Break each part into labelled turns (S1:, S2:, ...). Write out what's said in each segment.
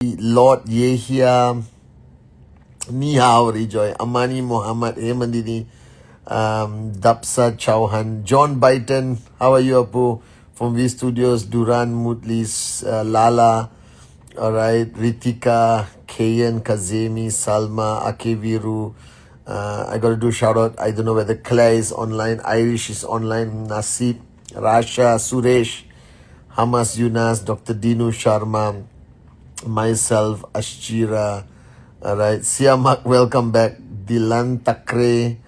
S1: Lord Yehia, Ni Hao Rejoy, Amani Muhammad, Hemandini, Dapsa Chauhan, John Byton, how are you, Apu? From V Studios, Duran Mutlis, Lala, alright, Ritika, Kayan, Kazemi, Salma, Akeviru. I got to do shout out. I don't know whether Claire is online, Irish is online, Nasib, Rasha, Suresh, Hamas Yunas, Dr. Dinu Sharma, myself, Ashjira, alright, Siamak, welcome back, Dilan Takre,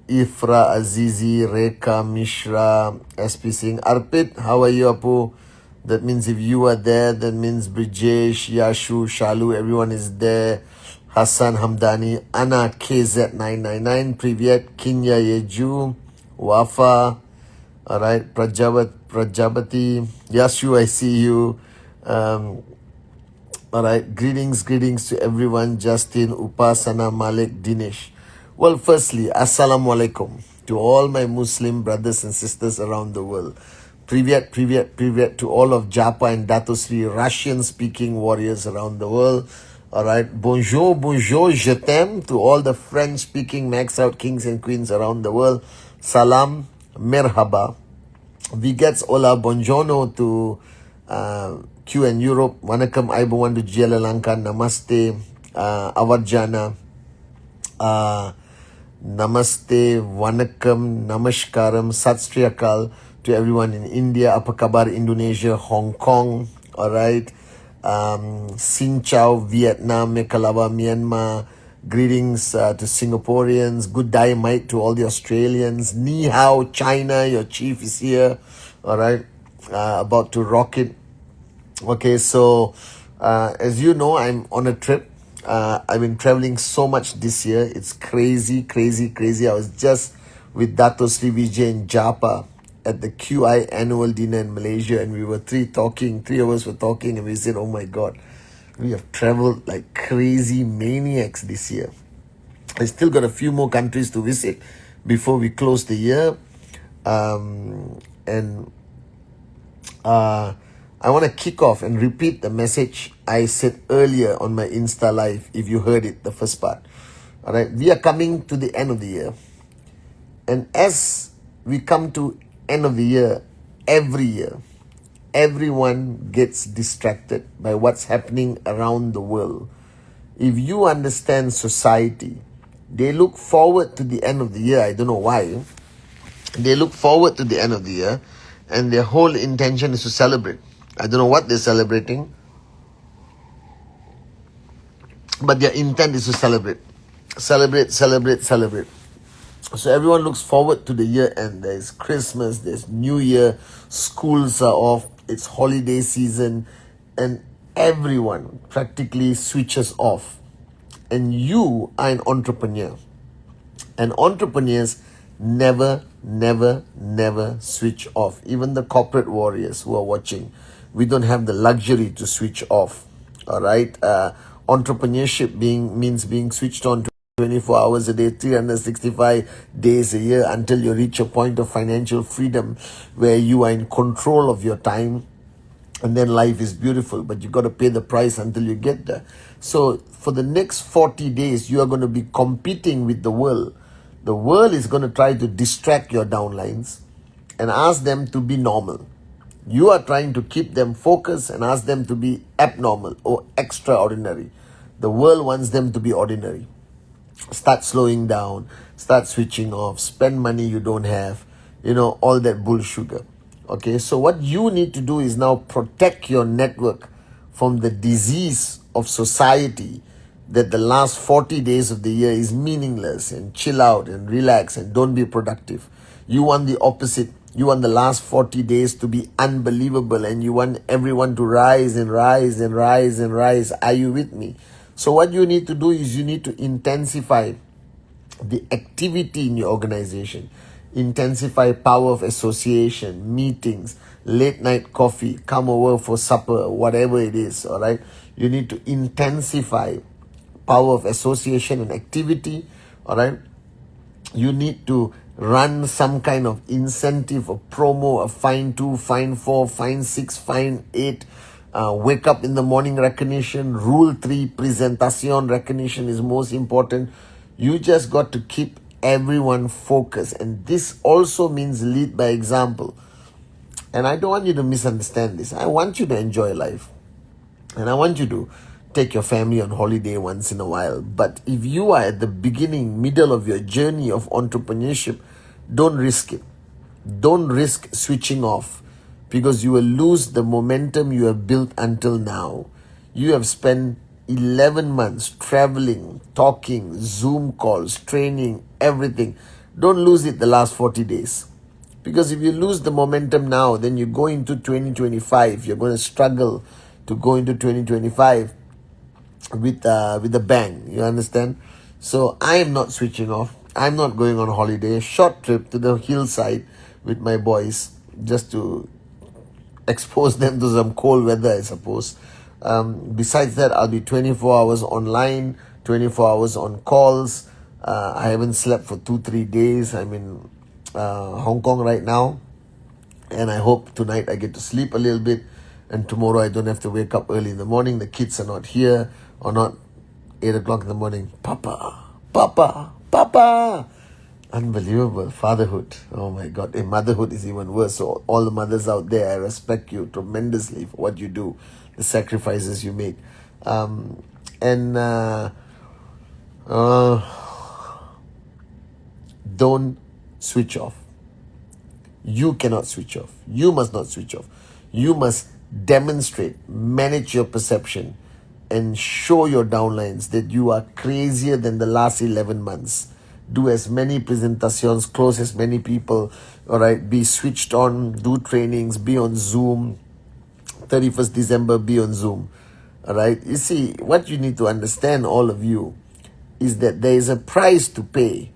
S1: Ifra Azizi, Reka Mishra, SP Singh, Arpit, how are you, Apu? That means if you are there, that means Brijesh, Yashu, Shalu, everyone is there. Hassan Hamdani, Anna KZ999, Privyat, Kinya Yeju, Wafa, alright, Prajabati, Yashu, I see you. Alright, greetings to everyone. Justin, Upasana, Malik, Dinesh. Well, firstly, Assalamu alaikum to all my Muslim brothers and sisters around the world. Privyat to all of Japa and Datosri Russian-speaking warriors around the world. Alright, bonjour, je t'aime to all the French-speaking Max Out kings and queens around the world. Salam, merhaba. Vigets, hola, buongiorno to Q and Europe. Vanakkam, Aibawan to Jela Lanka. Namaste, Avarjana. Namaste, Vanakkam, Namaskaram, Sat Sri Akal to everyone in India, Apa Kabar, Indonesia, Hong Kong, alright. Xin Chao, Vietnam, Mekalawa, Myanmar. Greetings to Singaporeans. Good day, mate, to all the Australians. Ni hao, China, your chief is here, alright. About to rock it. Okay, so as you know, I'm on a trip. I've been traveling so much this year. It's crazy. I was just with Dato Sri Vijay in Japa at the QI annual dinner in Malaysia, and we were three of us were talking, and we said, oh my God, we have traveled like crazy maniacs this year. I still got a few more countries to visit before we close the year. I want to kick off and repeat the message I said earlier on my Insta Live, if you heard it, the first part. All right, we are coming to the end of the year. And as we come to end of the year, every year, everyone gets distracted by what's happening around the world. If you understand society, they look forward to the end of the year. I don't know why. They look forward to the end of the year, and their whole intention is to celebrate. I don't know what they're celebrating, but their intent is to celebrate. Celebrate. So everyone looks forward to the year end. There's Christmas, there's New Year, schools are off, it's holiday season, and everyone practically switches off. And you are an entrepreneur. And entrepreneurs never switch off. Even the corporate warriors who are watching, we don't have the luxury to switch off. All right. Entrepreneurship means being switched on 24 hours a day, 365 days a year, until you reach a point of financial freedom where you are in control of your time. And then life is beautiful, but you got to pay the price until you get there. So for the next 40 days, you are going to be competing with the world. The world is going to try to distract your downlines and ask them to be normal. You are trying to keep them focused and ask them to be abnormal or extraordinary. The world wants them to be ordinary. Start slowing down, start switching off, spend money you don't have, all that bull sugar. Okay, so what you need to do is now protect your network from the disease of society that the last 40 days of the year is meaningless, and chill out and relax and don't be productive. You want the opposite. You want the last 40 days to be unbelievable, and you want everyone to rise and rise and rise and rise. Are you with me? So what you need to do is you need to intensify the activity in your organization. Intensify power of association, meetings, late night coffee, come over for supper, whatever it is, all right? You need to intensify power of association and activity, all right? You need to run some kind of incentive, a promo, a fine 2, fine 4, fine 6, fine 8, wake up in the morning recognition. Rule 3, presentation recognition is most important. You just got to keep everyone focused. And this also means lead by example. And I don't want you to misunderstand this. I want you to enjoy life. And I want you to take your family on holiday once in a while. But if you are at the beginning, middle of your journey of entrepreneurship, don't risk it. Don't risk switching off, because you will lose the momentum you have built until now. You have spent 11 months traveling, talking, Zoom calls, training, everything. Don't lose it the last 40 days. Because if you lose the momentum now, then you go into 2025, you're going to struggle to go into 2025 with a bang. You understand? So I am not switching off. I'm not going on holiday. Short trip to the hillside with my boys, just to expose them to some cold weather, I suppose. Besides that, I'll be 24 hours online, 24 hours on calls. I haven't slept for 2-3 days. I'm in Hong Kong right now, and I hope tonight I get to sleep a little bit, and tomorrow I don't have to wake up early in the morning. The kids are not here, or not 8 o'clock in the morning. Papa, Papa, Papa. Unbelievable. Fatherhood. Oh my God. And motherhood is even worse. So all the mothers out there, I respect you tremendously for what you do, the sacrifices you make. Don't switch off. You cannot switch off. You must not switch off. You must demonstrate, manage your perception, and show your downlines that you are crazier than the last 11 months. Do as many presentations, close as many people, all right? Be switched on, do trainings, be on Zoom. 31st December, be on Zoom, all right? You see, what you need to understand, all of you, is that there is a price to pay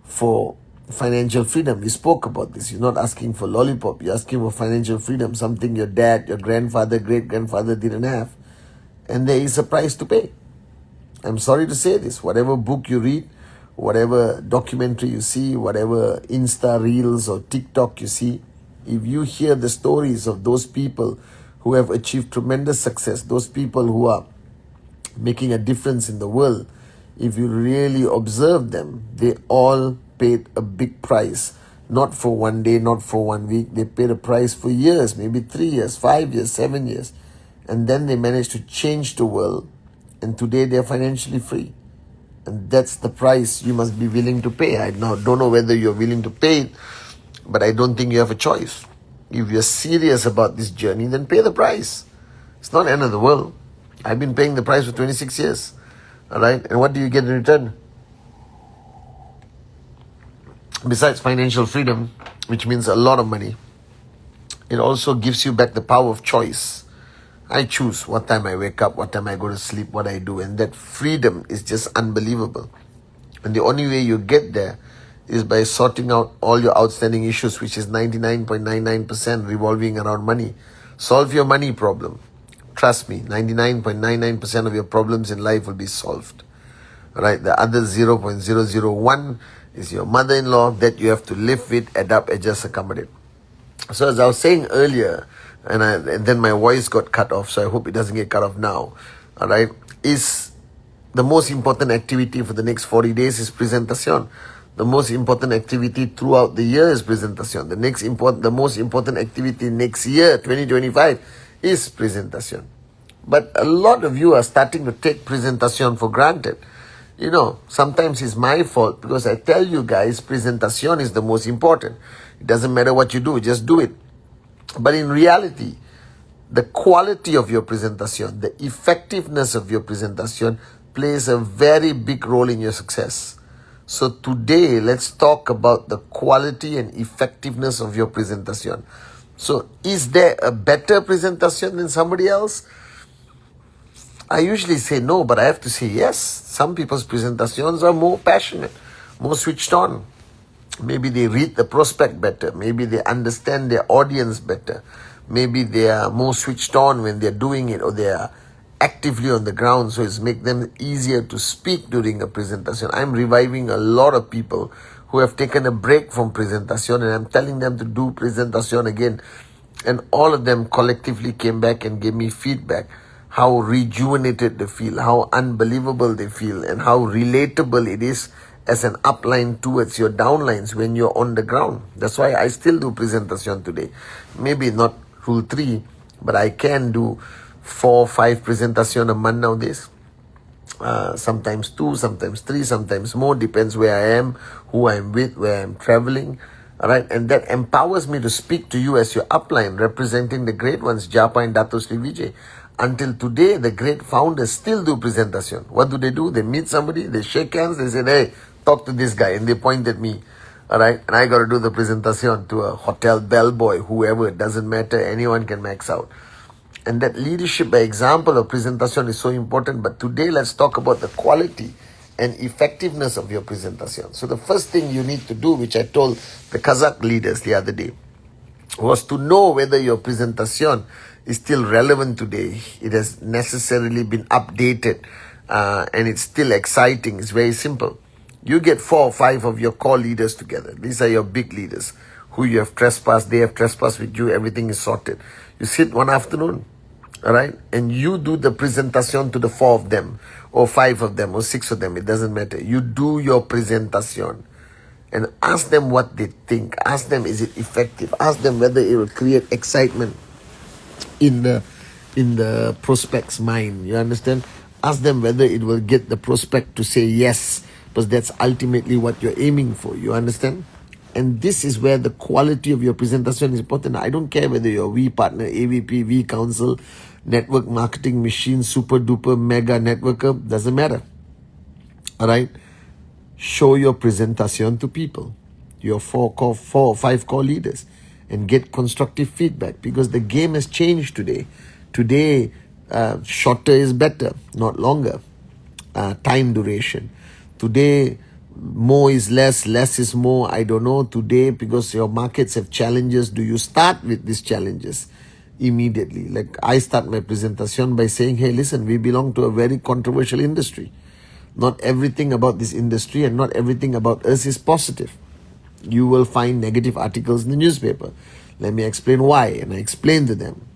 S1: for financial freedom. We spoke about this. You're not asking for lollipop. You're asking for financial freedom, something your dad, your grandfather, great-grandfather didn't have. And there is a price to pay. I'm sorry to say this. Whatever book you read, whatever documentary you see, whatever Insta Reels or TikTok you see, if you hear the stories of those people who have achieved tremendous success, those people who are making a difference in the world, if you really observe them, they all paid a big price. Not for one day, not for 1 week. They paid a price for years, maybe 3 years, 5 years, 7 years. And then they managed to change the world. And today they're financially free. And that's the price you must be willing to pay. I don't know whether you're willing to pay it, but I don't think you have a choice. If you're serious about this journey, then pay the price. It's not the end of the world. I've been paying the price for 26 years. All right? And what do you get in return? Besides financial freedom, which means a lot of money, it also gives you back the power of choice. I choose what time I wake up, what time I go to sleep, what I do. And that freedom is just unbelievable. And the only way you get there is by sorting out all your outstanding issues, which is 99.99% revolving around money. Solve your money problem. Trust me, 99.99% of your problems in life will be solved. All right, the other 0.001 is your mother-in-law that you have to live with, adapt, adjust, accommodate. So as I was saying earlier, and then my voice got cut off, so I hope it doesn't get cut off now, all right, is the most important activity for the next 40 days is presentation. The most important activity throughout the year is presentation. The most important activity next year, 2025, is presentation. But a lot of you are starting to take presentation for granted. You know, sometimes it's my fault because I tell you guys presentation is the most important. It doesn't matter what you do, just do it. But in reality, the quality of your presentation, the effectiveness of your presentation plays a very big role in your success. So today, let's talk about the quality and effectiveness of your presentation. So is there a better presentation than somebody else? I usually say no, but I have to say yes. Some people's presentations are more passionate, more switched on. Maybe they read the prospect better. Maybe they understand their audience better. Maybe they are more switched on when they're doing it, or they are actively on the ground, so it's make them easier to speak during a presentation. I'm reviving a lot of people who have taken a break from presentation, and I'm telling them to do presentation again. And all of them collectively came back and gave me feedback how rejuvenated they feel, how unbelievable they feel, and how relatable it is as an upline towards your downlines when you're on the ground. That's why I still do presentation today. Maybe not rule 3, but I can do 4 5 presentation a month nowadays. Sometimes 2, sometimes 3, sometimes more, depends where I am, who I'm with, where I'm traveling. All right, and that empowers me to speak to you as your upline, representing the great ones, Japa and Dato Sri Vijay. Until today, the great founders still do presentation. What do? They meet somebody, they shake hands, they say, hey, talk to this guy, and they point at me. All right, and I got to do the presentation to a hotel bellboy, whoever, it doesn't matter, anyone can max out. And that leadership by example of presentation is so important. But today, let's talk about the quality and effectiveness of your presentation. So the first thing you need to do, which I told the Kazakh leaders the other day, was to know whether your presentation is still relevant today. It has necessarily been updated and it's still exciting. It's very simple. You get 4 or 5 of your core leaders together. These are your big leaders who you have trespassed. They have trespassed with you. Everything is sorted. You sit one afternoon, all right, and you do the presentation to the 4 of them or 5 of them or 6 of them. It doesn't matter. You do your presentation and ask them what they think. Ask them, is it effective? Ask them whether it will create excitement in the prospect's mind. You understand? Ask them whether it will get the prospect to say yes, because that's ultimately what you're aiming for. You understand? And this is where the quality of your presentation is important. I don't care whether you're V partner, AVP, V council, network marketing machine, super duper mega networker, doesn't matter. All right? Show your presentation to people, your 4 or 5 core leaders, and get constructive feedback, because the game has changed today. Today, shorter is better, not longer. Time duration. Today, more is less, less is more. I don't know. Today, because your markets have challenges, do you start with these challenges immediately? Like I start my presentation by saying, hey, listen, we belong to a very controversial industry. Not everything about this industry and not everything about us is positive. You will find negative articles in the newspaper. Let me explain why. And I explain to them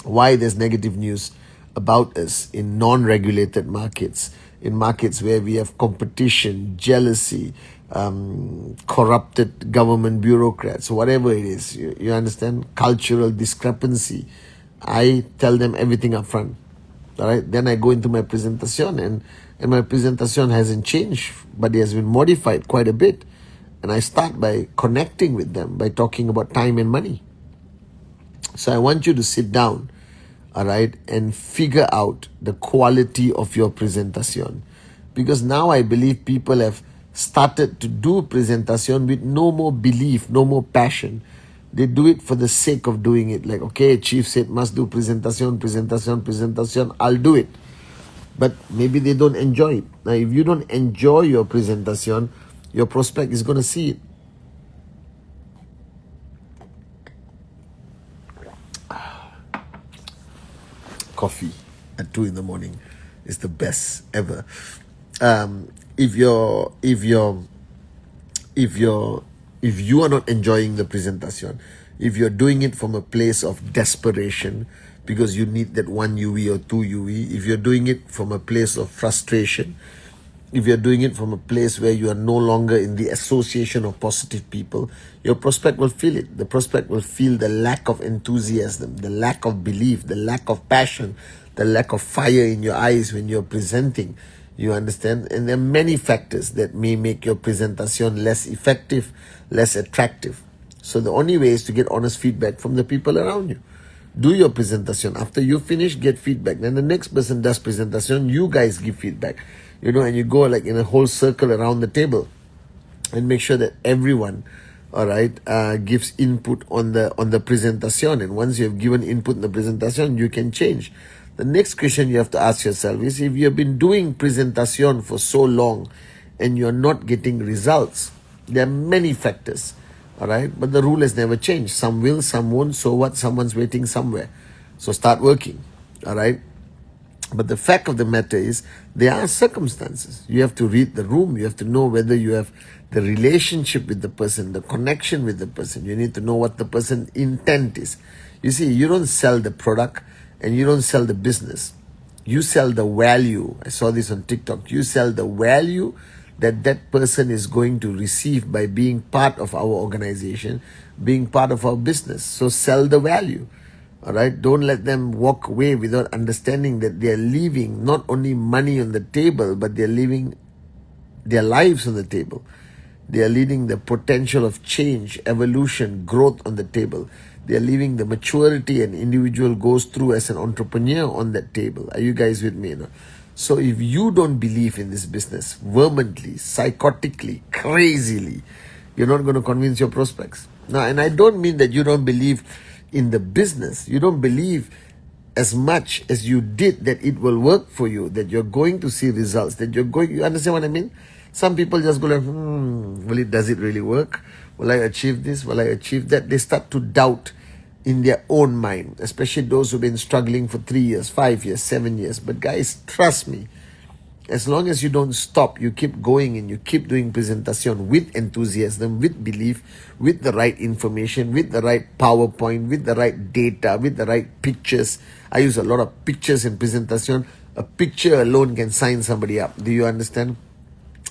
S1: why there's negative news about us in non-regulated markets, in markets where we have competition, jealousy, corrupted government bureaucrats, whatever it is, you understand, cultural discrepancy. I tell them everything up front. All right. Then I go into my presentation, and my presentation hasn't changed, but it has been modified quite a bit. And I start by connecting with them by talking about time and money. So I want you to sit down, all right, and figure out the quality of your presentation. Because now I believe people have started to do presentation with no more belief, no more passion. They do it for the sake of doing it. Like, okay, chief said must do presentation, I'll do it. But maybe they don't enjoy it. Now, if you don't enjoy your presentation, your prospect is going to see it. Coffee at 2 a.m. is the best ever. If you are not enjoying the presentation, if you're doing it from a place of desperation because you need that 1 UE or 2 UE, if you're doing it from a place of frustration, if you're doing it from a place where you are no longer in the association of positive people, your prospect will feel it. The prospect will feel the lack of enthusiasm, the lack of belief, the lack of passion, the lack of fire in your eyes when you're presenting. You understand? And there are many factors that may make your presentation less effective, less attractive. So the only way is to get honest feedback from the people around you. Do your presentation. After you finish, get feedback. Then the next person does presentation, you guys give feedback. And you go like in a whole circle around the table and make sure that everyone, all right, gives input on the presentation. And once you have given input in the presentation, you can change. The next question you have to ask yourself is, if you have been doing presentation for so long and you're not getting results, there are many factors, all right? But the rule has never changed. Some will, some won't. So what? Someone's waiting somewhere. So start working, all right? But the fact of the matter is, there are circumstances. You have to read the room. You have to know whether you have the relationship with the person, the connection with the person. You need to know what the person's intent is. You see, you don't sell the product and you don't sell the business. You sell the value. I saw this on TikTok. You sell the value that that person is going to receive by being part of our organization, being part of our business. So sell the value. All right. Don't let them walk away without understanding that they are leaving not only money on the table, but they're leaving their lives on the table. They are leaving the potential of change, evolution, growth on the table. They are leaving the maturity an individual goes through as an entrepreneur on that table. Are you guys with me? You know? So if you don't believe in this business vehemently, psychotically, crazily, you're not going to convince your prospects. Now, and I don't mean that you don't believe in the business. You don't believe as much as you did that it will work for you, that you're going to see results, that you understand what I mean? Some people just go like, does it really work? Will I achieve this? Will I achieve that? They start to doubt in their own mind, especially those who've been struggling for 3 years, 5 years, 7 years. But guys, trust me, as long as you don't stop, you keep going and you keep doing presentation with enthusiasm, with belief, with the right information, with the right PowerPoint, with the right data, with the right pictures. I use a lot of pictures in presentation. A picture alone can sign somebody up. Do you understand?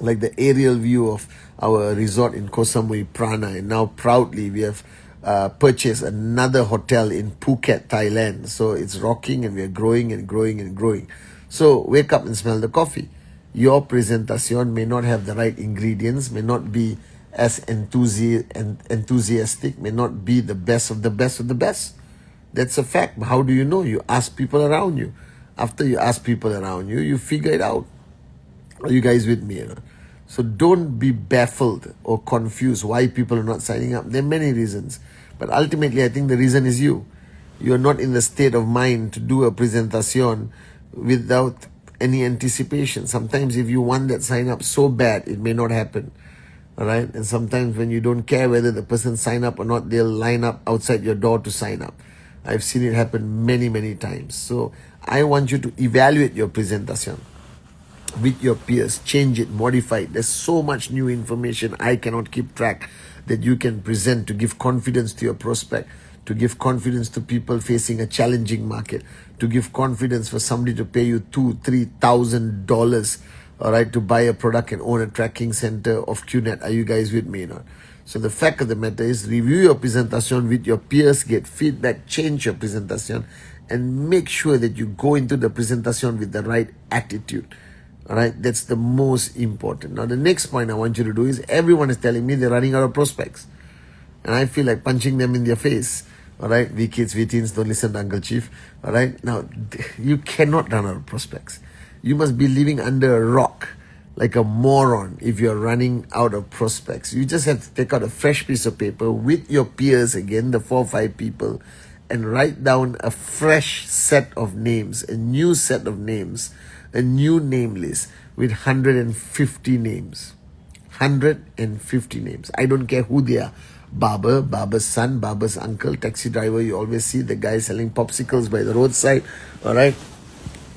S1: Like the aerial view of our resort in Koh Samui Prana, and now proudly we have purchased another hotel in Phuket, Thailand. So it's rocking and we are growing and growing and growing. So wake up and smell the coffee. Your presentation may not have the right ingredients, may not be as enthusiastic, may not be the best of the best of the best. That's a fact. How do you know? You ask people around you. After you ask people around you, you figure it out. Are you guys with me? You know? So don't be baffled or confused why people are not signing up. There are many reasons. But ultimately, I think the reason is you. You are not in the state of mind to do a presentation without any anticipation. Sometimes if you want that sign up so bad, it may not happen. All right. And sometimes when you don't care whether the person sign up or not, they'll line up outside your door to sign up. I've seen it happen many, many times. So I want you to evaluate your presentation with your peers, change it, modify it. There's so much new information I cannot keep track that you can present to give confidence to your prospect, to give confidence to people facing a challenging market, to give confidence for somebody to pay you $2,000-$3,000, all right, to buy a product and own a tracking center of QNet. Are you guys with me now? So the fact of the matter is, review your presentation with your peers, get feedback, change your presentation, and make sure that you go into the presentation with the right attitude. All right, that's the most important. Now, the next point I want you to do is, everyone is telling me they're running out of prospects. And I feel like punching them in their face. All right, we kids, we teens, don't listen to Uncle Chief. All right, now, you cannot run out of prospects. You must be living under a rock like a moron if you're running out of prospects. You just have to take out a fresh piece of paper with your peers again, the 4 or 5 people, and write down a fresh set of names, a new set of names, a new name list with 150 names. 150 names. I don't care who they are. Barber, barber's son, barber's uncle, taxi driver. You always see the guy selling popsicles by the roadside. All right.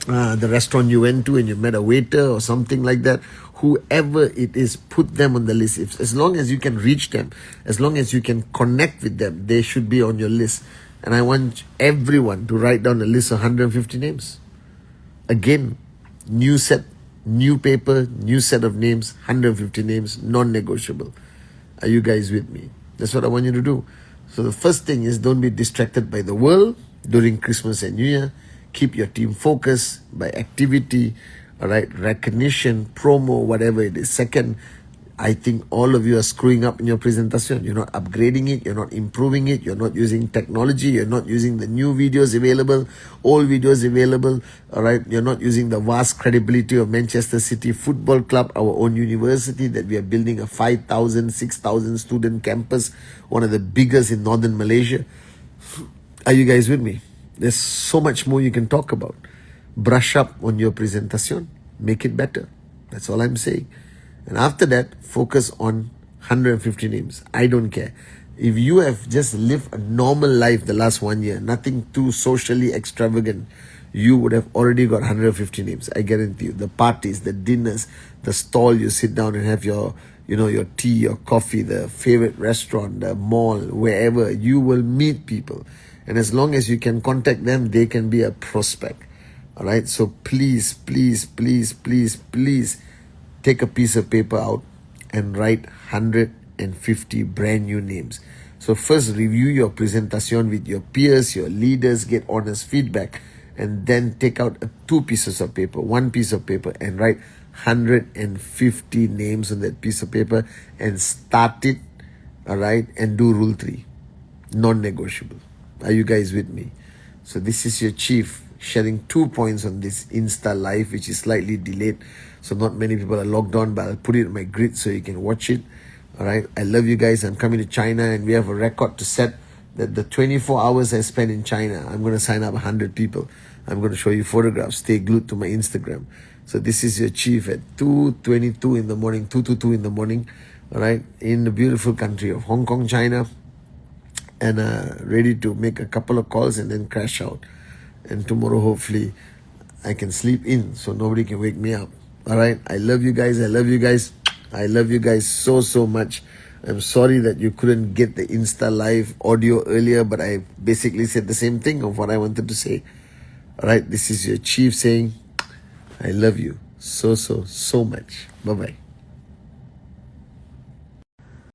S1: The restaurant you went to and you met a waiter or something like that. Whoever it is, put them on the list. As long as you can reach them, as long as you can connect with them, they should be on your list. And I want everyone to write down a list of 150 names. Again, new set, new paper, new set of names, 150 names, non-negotiable. Are you guys with me? That's what I want you to do. So the first thing is, don't be distracted by the world during Christmas and New Year. Keep your team focused by activity, all right, recognition, promo, whatever it is. Second, I think all of you are screwing up in your presentation. You're not upgrading it. You're not improving it. You're not using technology. You're not using the new videos available, old videos available. All right. You're not using the vast credibility of Manchester City Football Club, our own university that we are building, a 5,000, 6,000 student campus, one of the biggest in northern Malaysia. Are you guys with me? There's so much more you can talk about. Brush up on your presentation. Make it better. That's all I'm saying. And after that, focus on 150 names. I don't care. If you have just lived a normal life the last 1 year, nothing too socially extravagant, you would have already got 150 names. I guarantee you. The parties, the dinners, the stall you sit down and have your, your tea, your coffee, the favorite restaurant, the mall, wherever, you will meet people. And as long as you can contact them, they can be a prospect. All right. So please, please, please, please, please take a piece of paper out and write 150 brand new names. So first review your presentation with your peers, your leaders, get honest feedback, and then take out two pieces of paper, one piece of paper, and write 150 names on that piece of paper and start it. All right. And do rule 3, non-negotiable. Are you guys with me? So this is your chief sharing 2 points on this Insta live, which is slightly delayed. So not many people are logged on, but I'll put it in my grid so you can watch it. All right. I love you guys. I'm coming to China and we have a record to set that the 24 hours I spent in China, I'm going to sign up 100 people. I'm going to show you photographs. Stay glued to my Instagram. So this is your chief at 2:22 in the morning, 2:22 in the morning. All right. In the beautiful country of Hong Kong, China. And ready to make a couple of calls and then crash out. And tomorrow, hopefully, I can sleep in so nobody can wake me up. All right. I love you guys. I love you guys. I love you guys so, so much. I'm sorry that you couldn't get the Insta Live audio earlier, but I basically said the same thing of what I wanted to say. All right. This is your chief saying, I love you so, so, so much. Bye-bye.